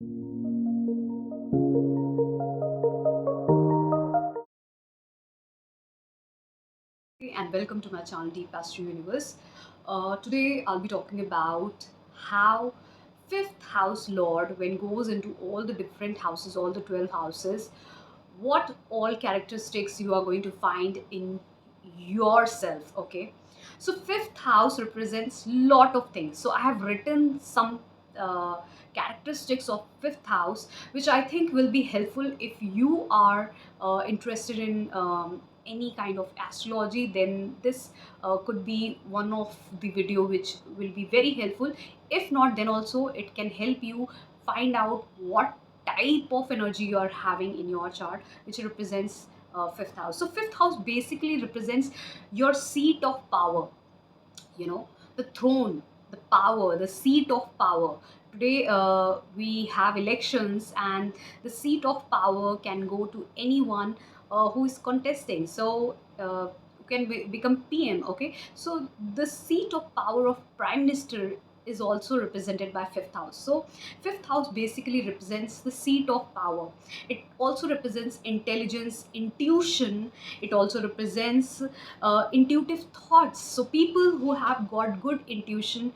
And welcome to my channel Deep Astro Universe. Today I'll be talking about how fifth house lord, when goes into all the different houses, all the 12 houses, what all characteristics you are going to find in yourself. Okay, so fifth house represents lot of things. So I have written some uh, characteristics of fifth house which I think will be helpful if you are interested in any kind of astrology. Then this could be one of the video which will be very helpful. If not, then also it can help you find out what type of energy you are having in your chart, which represents fifth house. So fifth house basically represents your seat of power, you know, the throne, the power, the seat of power. Today we have elections, and the seat of power can go to anyone who is contesting. So can become PM. Okay, so the seat of power of prime minister is also represented by fifth house. So fifth house basically represents the seat of power. It also represents intelligence, intuition. It also represents intuitive thoughts. So people who have got good intuition,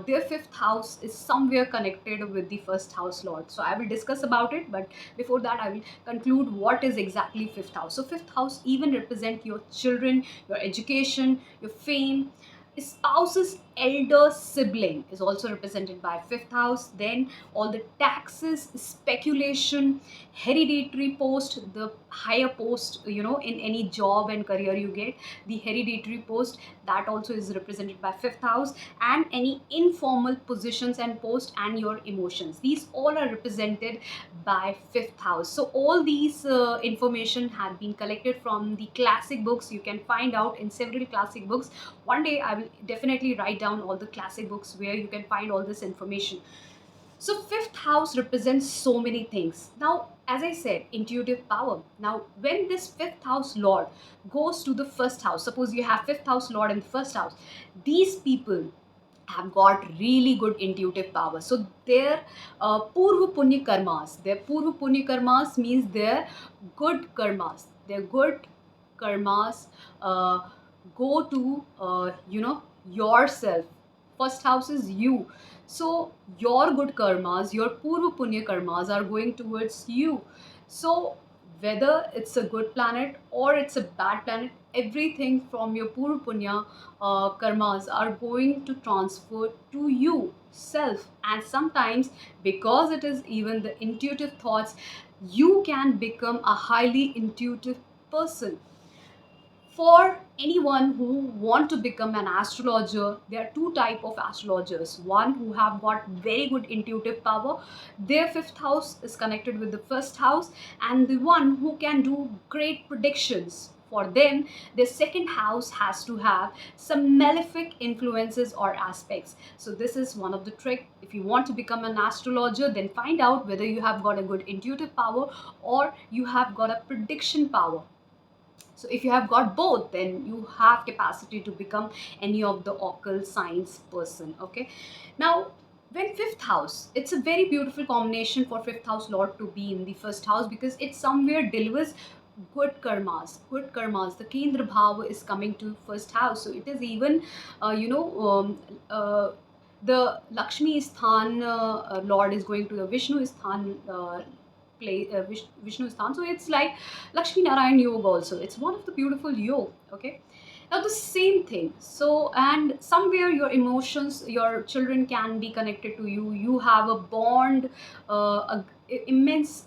their fifth house is somewhere connected with the first house lord. So I will discuss about it, but before that I will conclude what is exactly fifth house. So fifth house even represent your children, your education, your fame. Spouse's elder sibling is also represented by fifth house. Then all the taxes, speculation, hereditary post, the higher post, you know, in any job and career you get, the hereditary post, that also is represented by fifth house. And any informal positions and post, and your emotions, these all are represented by fifth house. So all these information have been collected from the classic books. You can find out in several classic books. One day I will definitely write down all the classic books where you can find all this information. So fifth house represents so many things. Now, as I said, intuitive power. Now, when this fifth house lord goes to the first house, suppose you have fifth house lord in the first house, these people have got really good intuitive power. So their purva punya karmas, their purva punya karmas means their good karmas. Their good karmas go to yourself. First house is you. So your good karmas, your purva punya karmas are going towards you. So whether it's a good planet or it's a bad planet, everything from your purva punya karmas are going to transfer to you self. And sometimes, because it is even the intuitive thoughts, you can become a highly intuitive person. For anyone who want to become an astrologer, there are two type of astrologers. One who have got very good intuitive power, their fifth house is connected with the first house. And the one who can do great predictions, for them the second house has to have some malefic influences or aspects. So this is one of the trick. If you want to become an astrologer, then find out whether you have got a good intuitive power or you have got a prediction power. So if you have got both, then you have capacity to become any of the occult science person. Okay, now when fifth house, it's a very beautiful combination for fifth house lord to be in the first house, because it somewhere delivers good karmas. Good karmas, the kendra bhava is coming to first house. So it is even the Lakshmi Sthan Lord is going to the Vishnu Sthan Vishnu Sthan. So it's like Lakshmi Narayan Yoga also. It's one of the beautiful yoga. Okay. Now the same thing. So, and somewhere your emotions, your children can be connected to you. You have a bond, immense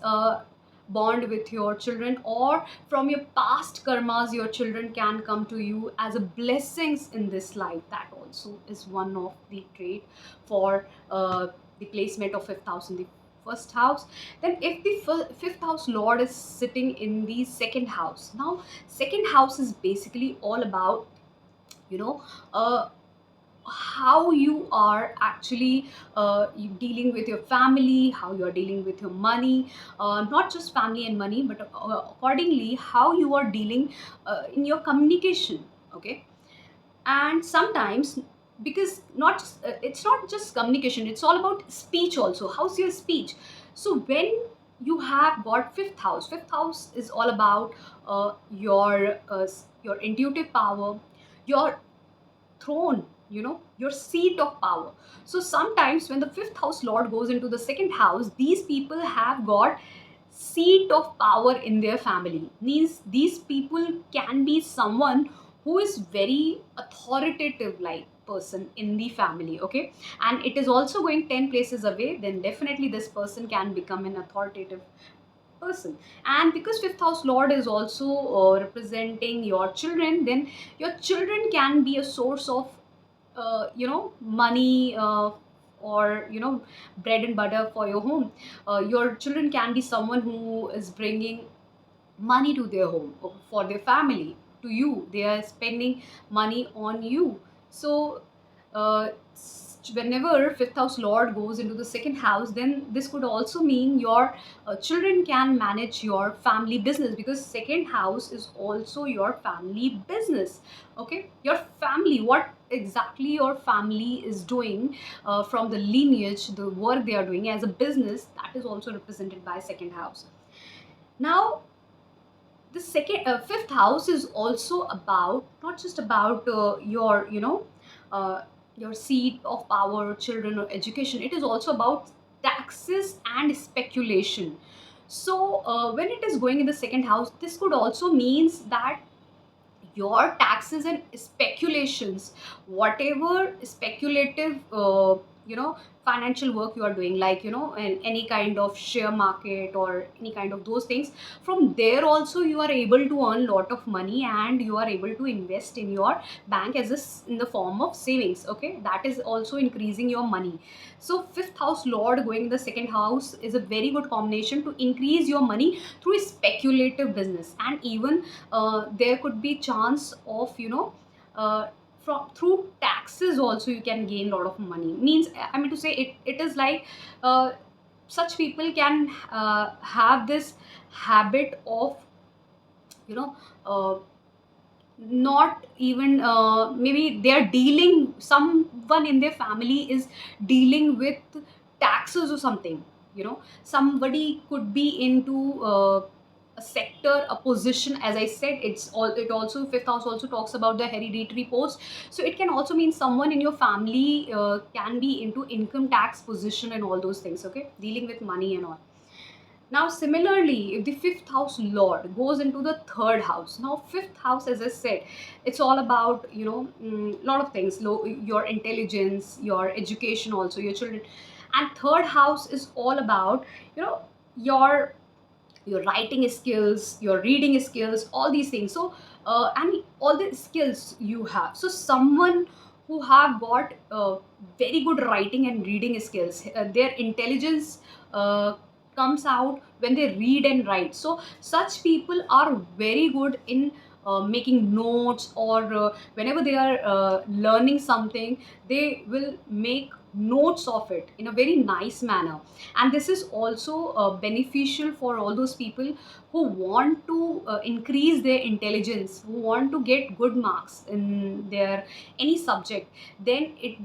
bond with your children, or from your past karmas, your children can come to you as a blessings in this life. That also is one of the trait for the placement of fifth house in the first house. Then if the fifth house lord is sitting in the second house, now second house is basically all about, you know, uh, how you are actually dealing with your family, how you are dealing with your money, not just family and money, but accordingly how you are dealing in your communication. Okay, and sometimes, because not it's not just communication, it's all about speech also. How's your speech? So when you have got fifth house is all about your intuitive power, your throne, your seat of power. So sometimes when the fifth house lord goes into the second house, these people have got seat of power in their family. Means these people can be someone who is very authoritative like person in the family, okay? And it is also going 10 places away, then definitely this person can become an authoritative person. And because fifth house lord is also representing your children, then your children can be a source of money, or bread and butter for your home. Your children can be someone who is bringing money to their home, for their family, to you. They are spending money on you. So whenever fifth house lord goes into the second house, then this could also mean your children can manage your family business, because second house is also your family business. Okay, your family, what exactly your family is doing, from the lineage, the work they are doing as a business, that is also represented by second house. Now the second fifth house is also about, not just about your uh, your seat of power, children, or education. It is also about taxes and speculation. So when it is going in the second house, this could also means that your taxes and speculations, whatever speculative financial work you are doing, like in any kind of share market or any kind of those things, from there also you are able to earn lot of money, and you are able to invest in your bank as in the form of savings. Okay, that is also increasing your money. So fifth house lord going in the second house is a very good combination to increase your money through speculative business. And even there could be chance of uh, from through taxes also you can gain a lot of money. Means, I mean to say, it is like uh, such people can have this habit of you know uh, not even maybe they are dealing, someone in their family is dealing with taxes or something. Somebody could be into a sector, a position. As I said, it also, fifth house also talks about the hereditary post. So it can also mean someone in your family can be into income tax position and all those things, okay, dealing with money and all. Now, similarly, if the fifth house lord goes into the third house, now fifth house, as I said, it's all about lot of things, your intelligence, your education, also your children. And third house is all about your your writing skills, your reading skills, all these things. So and all the skills you have. So someone who have got very good writing and reading skills, their intelligence comes out when they read and write. So such people are very good in making notes, or whenever they are learning something, they will make notes of it in a very nice manner. And this is also beneficial for all those people who want to increase their intelligence, who want to get good marks in their any subject. Then it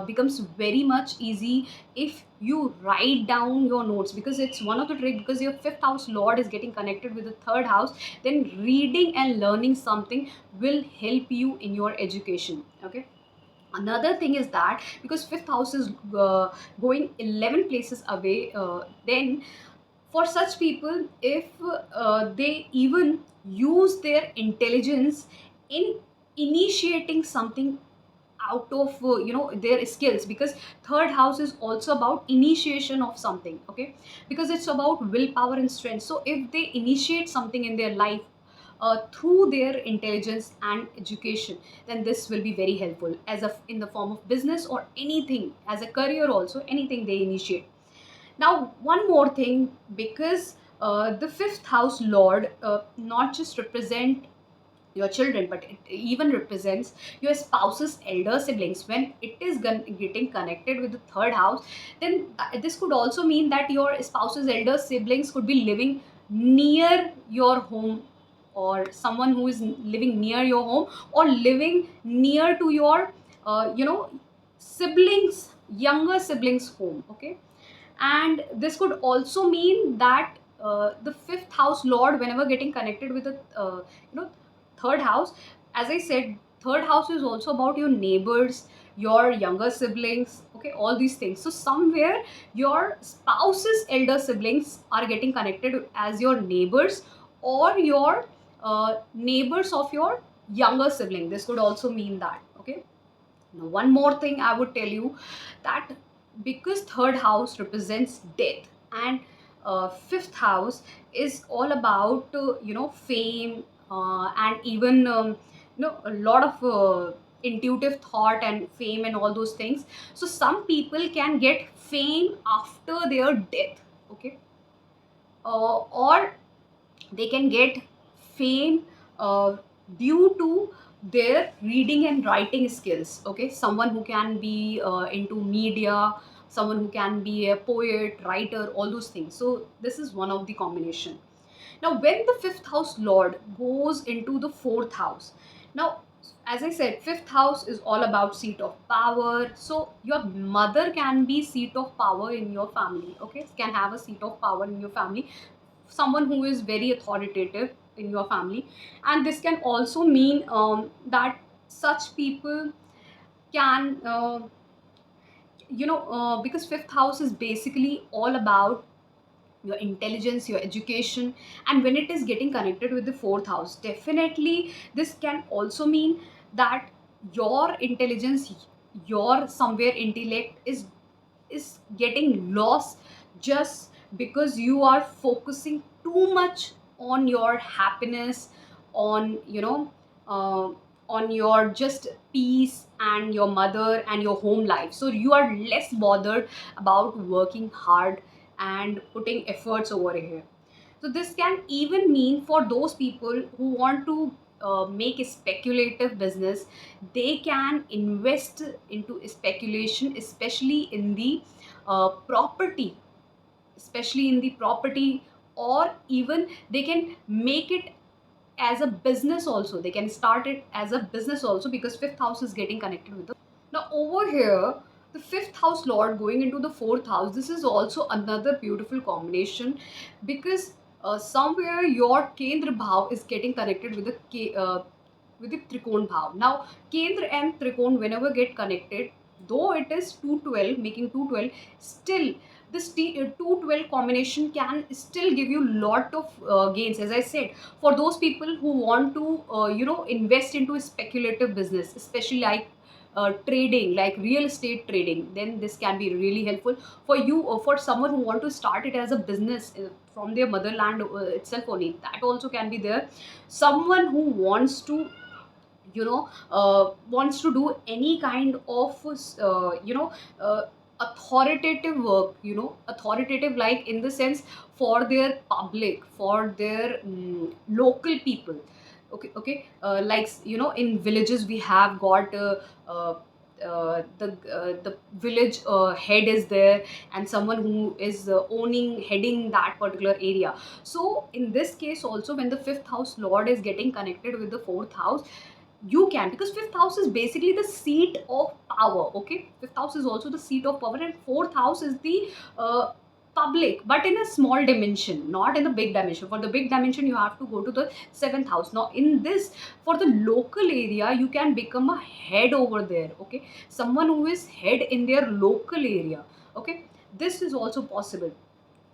becomes very much easy if you write down your notes, because it's one of the trick, because your fifth house lord is getting connected with the third house. Then reading and learning something will help you in your education. Okay, another thing is that because fifth house is going 11 places away, then for such people, if they even use their intelligence in initiating something out of their skills, because third house is also about initiation of something. Okay, because it's about willpower and strength. So if they initiate something in their life through their intelligence and education, then this will be very helpful as a in the form of business or anything, as a career also, anything they initiate. Now, one more thing, because the fifth house lord not just represent your children, but it even represents your spouse's elder siblings. When it is getting connected with the third house, then this could also mean that your spouse's elder siblings could be living near your home, or someone who is living near your home, or living near to your siblings, younger siblings home. Okay, And this could also mean that the fifth house lord, whenever getting connected with the you know third house, as I said, third house is also about your neighbors, your younger siblings, okay, all these things. So somewhere your spouse's elder siblings are getting connected as your neighbors, or your neighbors of your younger sibling. This could also mean that, okay. Now, one more thing I would tell you, that because third house represents death, and fifth house is all about fame, and even a lot of intuitive thought and fame and all those things. So some people can get fame after their death, okay, or they can get fame uh, due to their reading and writing skills, okay. Someone who can be into media, someone who can be a poet, writer, all those things. So this is one of the combination. Now when the fifth house lord goes into the fourth house, now as I said, fifth house is all about seat of power. So your mother can be seat of power in your family, okay, can have a seat of power in your family, someone who is very authoritative in your family. And this can also mean that such people can because fifth house is basically all about your intelligence, your education. And when it is getting connected with the fourth house, definitely this can also mean that your intelligence, your somewhere intellect is getting lost, just because you are focusing too much on your happiness, on uh, on your just peace and your mother and your home life. So you are less bothered about working hard and putting efforts over here. So this can even mean for those people who want to make a speculative business, they can invest into speculation, property, especially in the property, or even they can make it as a business also. They can start it as a business also, because fifth house is getting connected with the. Now over here, the fifth house lord going into the fourth house, this is also another beautiful combination, because somewhere your kendra bhav is getting connected with the with the trikon bhav. Now kendra and trikon whenever get connected, though it is 212 making 212, still this 212 combination can still give you lot of gains, as I said, for those people who want to invest into a speculative business, especially like trading, like real estate trading. Then this can be really helpful for you, or for someone who want to start it as a business from their motherland itself only, that also can be there. Someone who wants to wants to do any kind of authoritative work, authoritative like in the sense for their public, for their local people, okay, okay. Like in villages we have got uh, the village head is there, and someone who is owning heading that particular area. So in this case also, when the fifth house lord is getting connected with the fourth house, you can, because fifth house is basically the seat of power, okay. Fifth house is also the seat of power, and fourth house is the public, but in a small dimension, not in the big dimension. For the big dimension you have to go to the seventh house. Now in this, for the local area, you can become a head over there, okay, someone who is head in their local area, okay. This is also possible.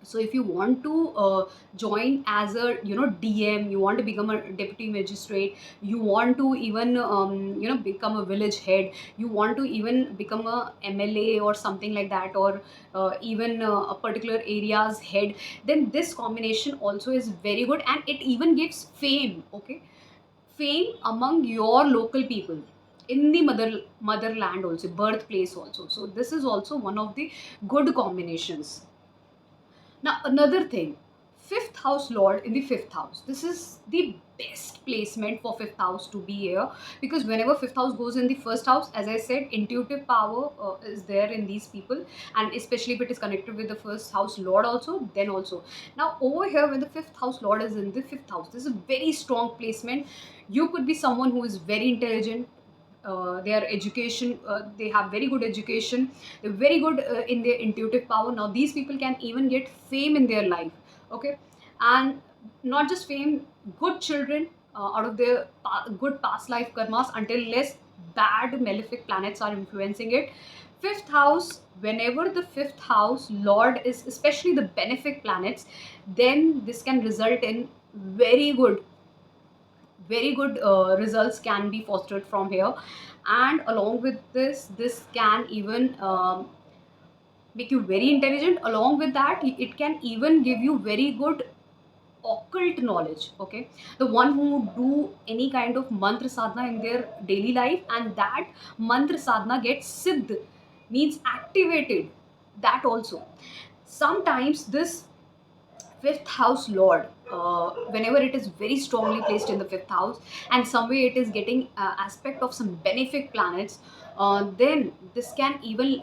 So if you want to join as a dm, you want to become a deputy magistrate, you want to even become a village head, you want to even become a mla or something like that, or even a particular area's head, then this combination also is very good, and it even gives fame, okay, fame among your local people in the motherland also, birthplace also. So this is also one of the good combinations. Now, another thing, fifth house lord in the fifth house. This is the best placement for fifth house to be here, because whenever fifth house goes in the first house, as I said, intuitive power is there in these people, and especially if it is connected with the first house lord also, then also. Now, over here, when the fifth house lord is in the fifth house, this is a very strong placement. You could be someone who is very intelligent, their education, they have very good education, they're very good in their intuitive power. Now these people can even get fame in their life. Okay. And not just fame, good children out of their good past life karmas, until less bad malefic planets are influencing it. Fifth house, whenever the fifth house lord is especially the benefic planets, then this can result in very good, very good results can be fostered from here. And along with this can even make you very intelligent. Along with that, it can even give you very good occult knowledge. Okay. The one who do any kind of mantra sadhana in their daily life, and that mantra sadhana gets siddh, means activated, that also. Sometimes this fifth house lord, whenever it is very strongly placed in the fifth house, and some way it is getting aspect of some benefic planets, then this can even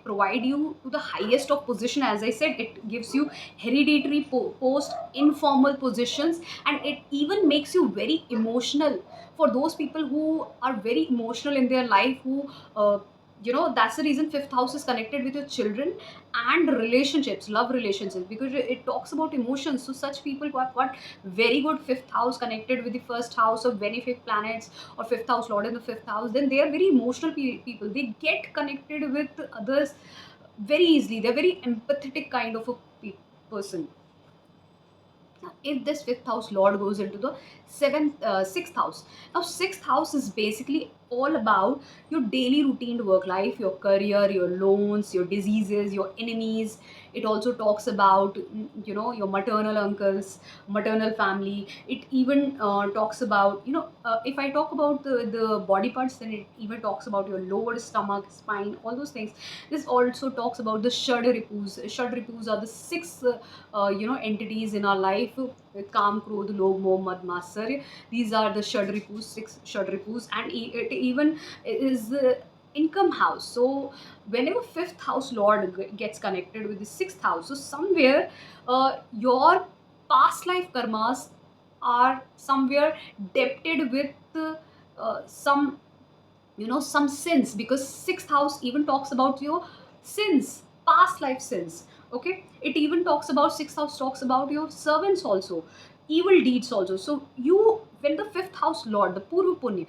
provide you to the highest of position. As I said, it gives you hereditary post, informal positions, and it even makes you very emotional. For those people who are very emotional in their life, who that's the reason fifth house is connected with your children and relationships, love relationships, because it talks about emotions. So such people who have got very good fifth house connected with the first house of benefic planets, or fifth house lord in the fifth house, then they are very emotional people. They get connected with others very easily. They're very empathetic kind of a person. If this fifth house lord goes into the sixth house, now sixth house is basically all about your daily routine work life, your career, your loans, your diseases, your enemies. It also talks about your maternal uncles, maternal family. It even talks about if I talk about the body parts, then it even talks about your lower stomach, spine, all those things. This also talks about the Shad-ripus. Shad-ripus are the six entities in our life: Kam, Krodh, Lobh, Moh, Mad, Matsarya. These are the Shad-ripus, six Shad-ripus, and it even is the income house. So whenever fifth house lord gets connected with the sixth house, so somewhere your past life karmas are somewhere debted with some some sins, because sixth house even talks about your sins, past life sins. Okay. It even talks about, sixth house talks about your servants also, evil deeds also. So you, when the fifth house lord, the purva punya,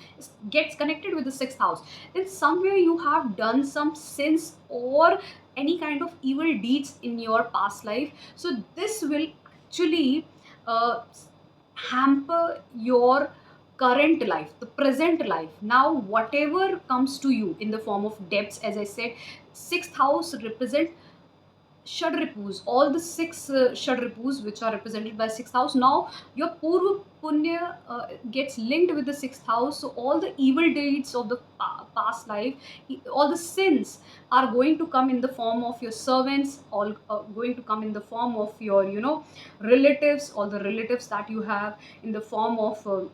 gets connected with the sixth house, then somewhere you have done some sins or any kind of evil deeds in your past life. So this will actually uh, hamper your current life, the present life. Now whatever comes to you in the form of debts, as I said, sixth house represent Shadripus, all the six Shadripus which are represented by sixth house. Now your Purva Punya gets linked with the sixth house. So all the evil deeds of the past life, all the sins are going to come in the form of your servants, all going to come in the form of your, relatives, all the relatives that you have, in the form of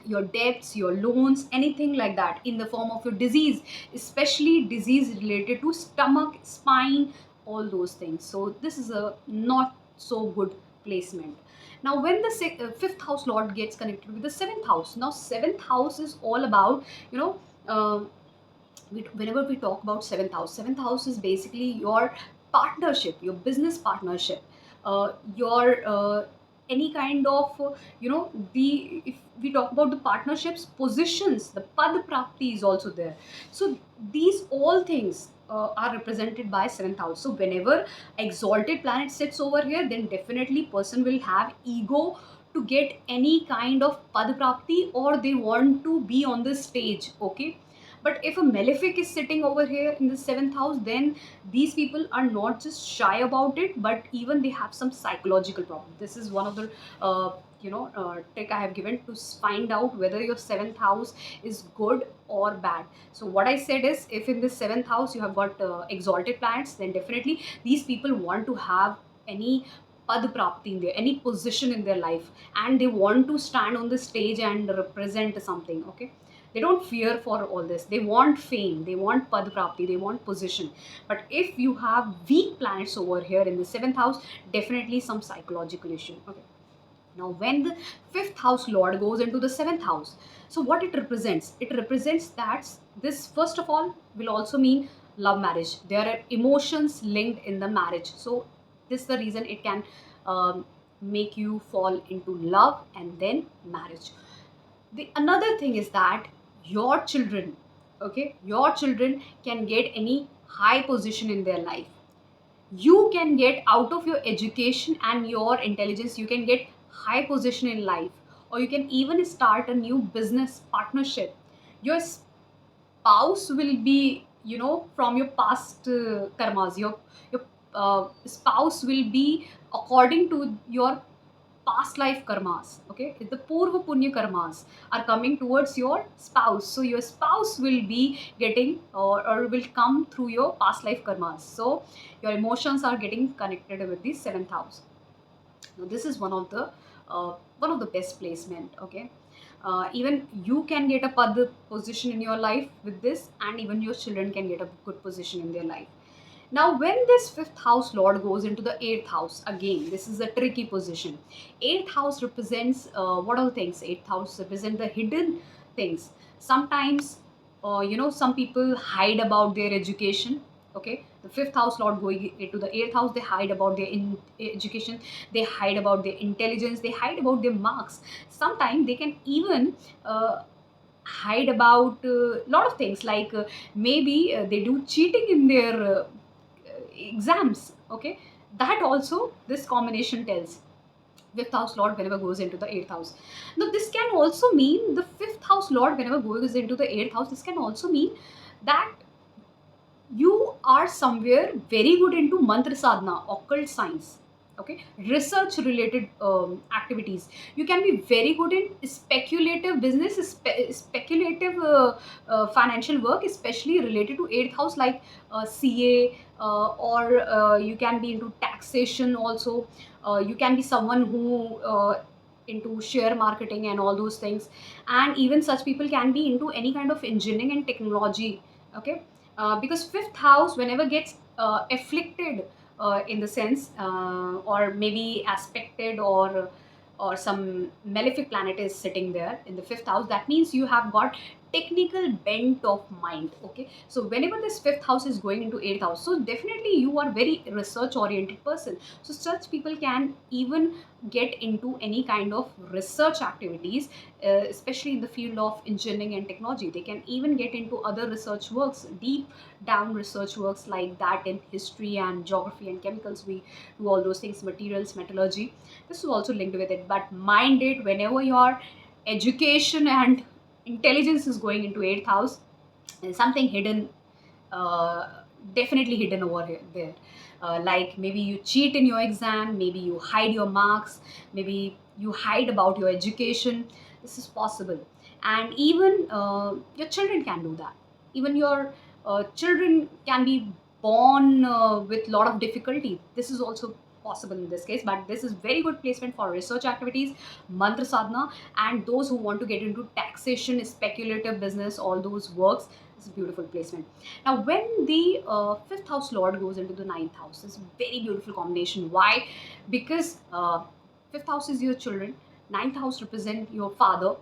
your debts, your loans, anything like that, in the form of your disease, especially disease related to stomach, spine, all those things. So this is a not so good placement. Now when the fifth house lord gets connected with the seventh house, now seventh house is all about, uh, whenever we talk about seventh house is basically your partnership, your business partnership, your any kind of the, if we talk about the partnerships, positions, the pad prapti is also there. So these all things are represented by seventh house. So whenever exalted planet sits over here, then definitely person will have ego to get any kind of pad prapti, or they want to be on the stage. Okay. But if a malefic is sitting over here in the seventh house, then these people are not just shy about it, but even they have some psychological problem. This is one of the trick I have given to find out whether your seventh house is good or bad. So what I said is, if in the seventh house you have got exalted planets, then definitely these people want to have any pad prapti in there, any position in their life, and they want to stand on the stage and represent something. Okay. They don't fear for all this. They want fame, they want pad prapti, they want position. But if you have weak planets over here in the seventh house, definitely some psychological issue. Okay. Now, when the fifth house lord goes into the seventh house, so what it represents? It represents that this, first of all, will also mean love marriage. There are emotions linked in the marriage. So, this is the reason it can make you fall into love and then marriage. The another thing is that your children, okay, your children can get any high position in their life. You can get out of your education and your intelligence, you can get high position in life, or you can even start a new business partnership. Your spouse will be, from your past karmas. Your spouse will be according to your past life karmas. Okay, the purva punya karmas are coming towards your spouse, so your spouse will be getting, or will come through your past life karmas. So your emotions are getting connected with the seventh house. Now this is one of the best placement. Okay, even you can get a position in your life with this, and even your children can get a good position in their life. Now, when this fifth house lord goes into the eighth house, again, this is a tricky position. Eighth house represents what all things? Eighth house represents the hidden things. Sometimes, some people hide about their education. Okay, the fifth house lord going into the eighth house, they hide about their education, they hide about their intelligence, they hide about their marks. Sometimes they can even hide about a lot of things, like maybe they do cheating in their exams. Okay, that also this combination tells. Fifth house lord whenever goes into the eighth house. Now this can also mean, the fifth house lord whenever goes into the eighth house, this can also mean that you are somewhere very good into mantra sadhana, occult science. Okay, research related activities. You can be very good in speculative business, speculative financial work, especially related to eighth house, like ca, or you can be into taxation also. You can be someone who into share marketing and all those things. And even such people can be into any kind of engineering and technology. Okay, because fifth house whenever gets afflicted, in the sense, or maybe aspected, or some malefic planet is sitting there in the fifth house, that means you have got technical bent of mind. Okay, so whenever this fifth house is going into eighth house, so definitely you are very research oriented person. So such people can even get into any kind of research activities, especially in the field of engineering and technology. They can even get into other research works, deep down research works, like that in history and geography and chemicals. We do all those things, materials, metallurgy. This is also linked with it. But mind it, whenever your education and intelligence is going into eighth house, there's something hidden, uh, definitely hidden over there. Like maybe you cheat in your exam, maybe you hide your marks, maybe you hide about your education. This is possible. And even your children can do that. Even your children can be born with lot of difficulty. This is also possible in this case. But this is very good placement for research activities, mantra sadhana, and those who want to get into taxation, speculative business, all those works. It's a beautiful placement. Now, when the fifth house lord goes into the ninth house, it's a very beautiful combination. Why? Because fifth house is your children, ninth house represent your father.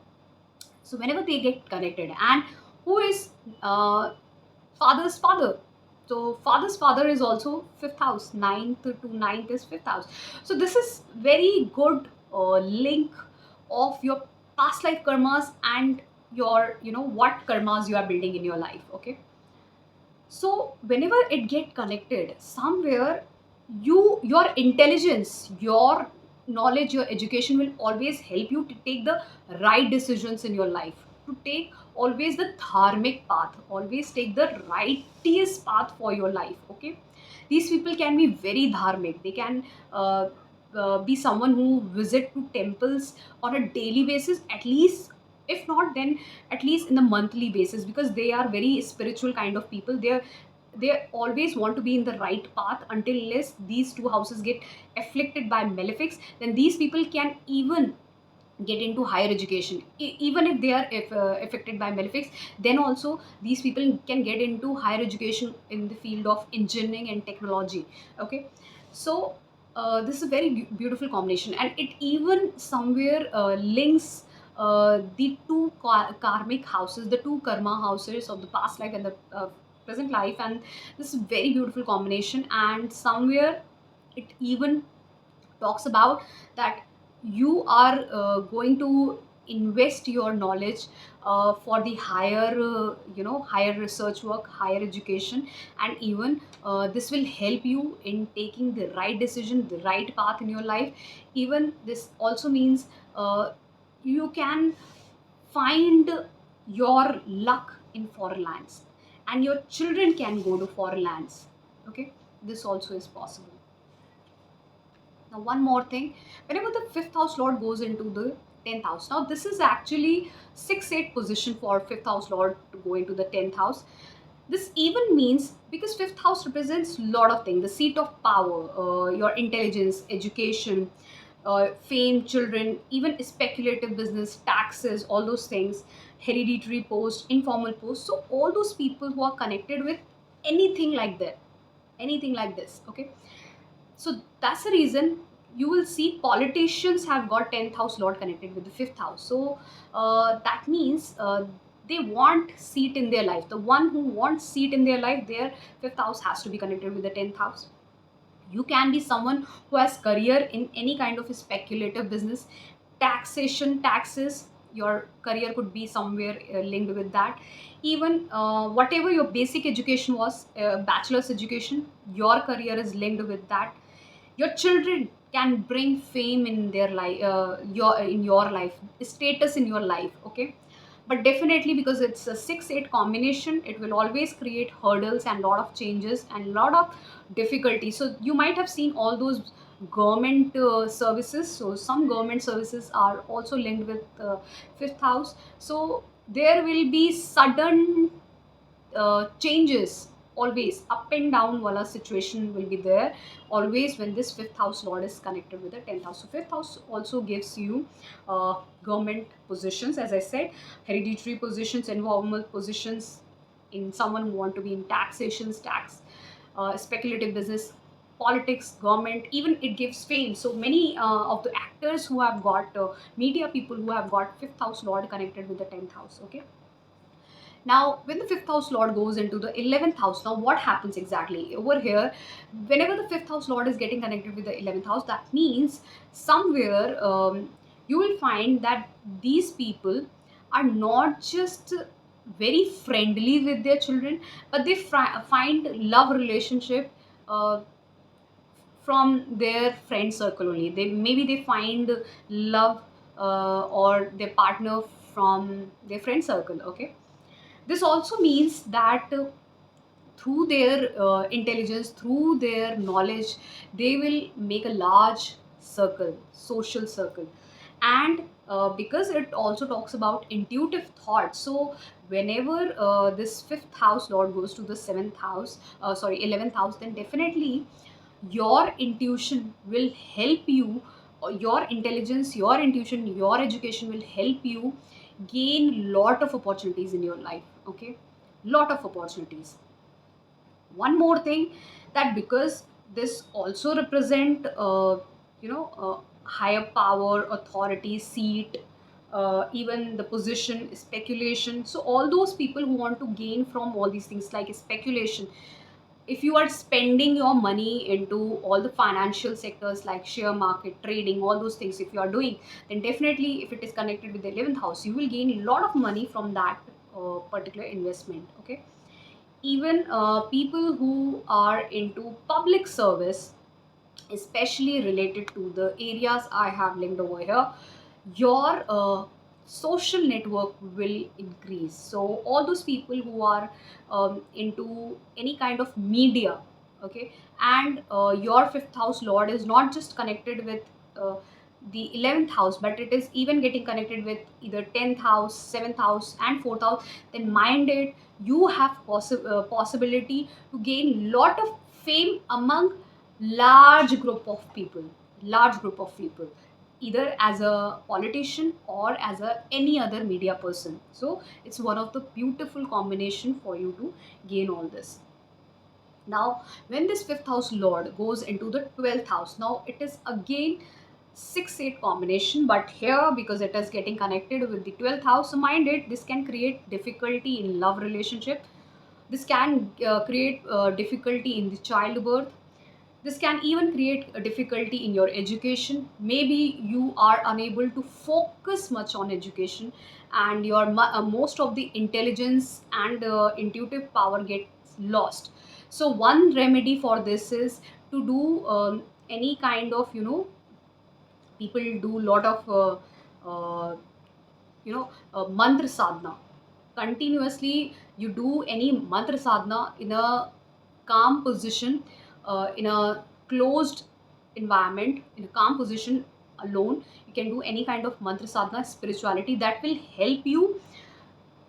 So whenever they get connected, and who is father's father? So father's father is also fifth house. Ninth to ninth is fifth house. So this is very good link of your past life karmas and your, what karmas you are building in your life. Okay, so whenever it get connected somewhere, your intelligence, your knowledge, your education will always help you to take the right decisions in your life, to take always the dharmic path, always take the righteous path for your life. Okay, these people can be very dharmic. They can be someone who visit to temples on a daily basis, at least. If not, then at least in the monthly basis, because they are very spiritual kind of people. They always want to be in the right path. Until unless these two houses get afflicted by malefics, then these people can even get into higher education. Even if they are, if affected by malefics, then also these people can get into higher education in the field of engineering and technology. Okay, so This is a very beautiful combination, and it even somewhere links the two karmic houses, the two karma houses of the past life and the present life, and this is very beautiful combination. And somewhere it even talks about that you are going to invest your knowledge for the higher higher research work, higher education, and even this will help you in taking the right decision, the right path in your life. Even this also means you can find your luck in foreign lands, and your children can go to foreign lands. Okay, this also is possible. Now, one more thing, whenever the fifth house lord goes into the 10th house, now this is actually 6-8 position for fifth house lord to go into the 10th house. This even means because fifth house represents a lot of things, the seat of power, your intelligence, education, fame, children, even speculative business, taxes, all those things, hereditary post, informal post. So, all those people who are connected with anything like that, anything like this, okay, so that's the reason you will see politicians have got 10th house lord connected with the fifth house. So that means they want seat in their life. The one who wants seat in their life, their fifth house has to be connected with the 10th house. You can be someone who has career in any kind of speculative business, taxation, taxes. Your career could be somewhere linked with that. Even whatever your basic education was, bachelor's education, your career is linked with that. Your children can bring fame in their life, your life, status in your life. Okay, but definitely because it's a 6-8 combination, it will always create hurdles and lot of changes and lot of difficulty. So you might have seen all those government services. So some government services are also linked with fifth house. So there will be sudden changes, always up and down wala situation will be there always when this fifth house lord is connected with the 10th house. So fifth house also gives you government positions, as I said, hereditary positions, informal positions, in someone who want to be in taxations, tax, speculative business, politics, government. Even it gives fame. So many of the actors who have got media people who have got fifth house lord connected with the 10th house. Okay, now, when the fifth house lord goes into the 11th house, now what happens exactly over here? Whenever the fifth house lord is getting connected with the 11th house, that means somewhere you will find that these people are not just very friendly with their children, but they find love relationship uh, from their friend circle only. They maybe they find love or their partner from their friend circle. Okay, this also means that through their intelligence, through their knowledge, they will make a large circle, social circle. And because it also talks about intuitive thought, so whenever this fifth house lord goes to the seventh house, sorry, 11th house, then definitely your intuition will help you, or your intelligence, your intuition, your education will help you gain lot of opportunities in your life. Okay, lot of opportunities. One more thing, that because this also represent higher power, authority, seat, even the position, speculation. So all those people who want to gain from all these things like speculation, if you are spending your money into all the financial sectors like share market, trading, all those things, if you are doing, then definitely if it is connected with the 11th house, you will gain a lot of money from that particular investment. Okay, even people who are into public service, especially related to the areas I have linked over here, your social network will increase. So all those people who are into any kind of media, okay, and your fifth house lord is not just connected with the 11th house, but it is even getting connected with either 10th house, 7th house, and 4th house, then mind it, you have possibility to gain lot of fame among large group of people, large group of people, either as a politician or as a any other media person. So it's one of the beautiful combination for you to gain all this. Now, when this fifth house lord goes into the 12th house, now it is again 6-8 combination, but here because it is getting connected with the 12th house, so mind it, this can create difficulty in love relationship. This can create difficulty in the childbirth. This can even create a difficulty in your education. Maybe you are unable to focus much on education, and your most of the intelligence and intuitive power gets lost. So one remedy for this is to do any kind of, people do lot of mantra sadhana. Continuously you do any mantra sadhana in a calm position, in a closed environment, in a calm position alone. You can do any kind of mantra sadhana spirituality that will help you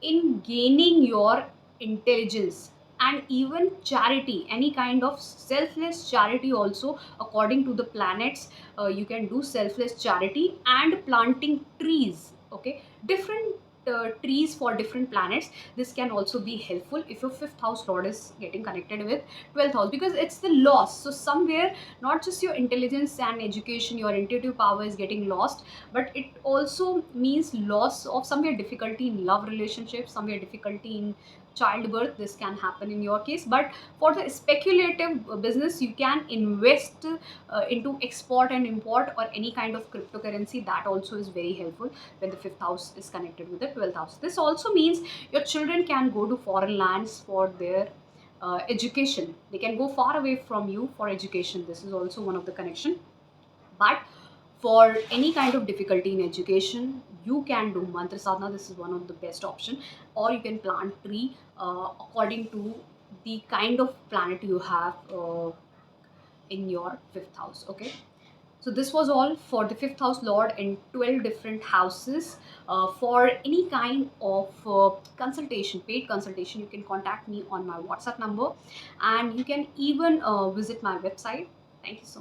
in gaining your intelligence. And even charity, any kind of selfless charity also, according to the planets, you can do selfless charity and planting trees. Okay, different trees for different planets. This can also be helpful if your fifth house lord is getting connected with 12th house, because it's the loss. So somewhere, not just your intelligence and education, your intuitive power is getting lost, but it also means loss of somewhere difficulty in love relationships, somewhere difficulty in childbirth. This can happen in your case. But for the speculative business, you can invest into export and import or any kind of cryptocurrency. That also is very helpful when the fifth house is connected with the 12th house. This also means your children can go to foreign lands for their education. They can go far away from you for education. This is also one of the connection. But for any kind of difficulty in education, you can do mantra sadhana. This is one of the best option. Or you can plant tree according to the kind of planet you have in your fifth house. Okay, so this was all for the fifth house lord in 12 different houses. For any kind of consultation, paid consultation, you can contact me on my WhatsApp number, and you can even visit my website. Thank you so much.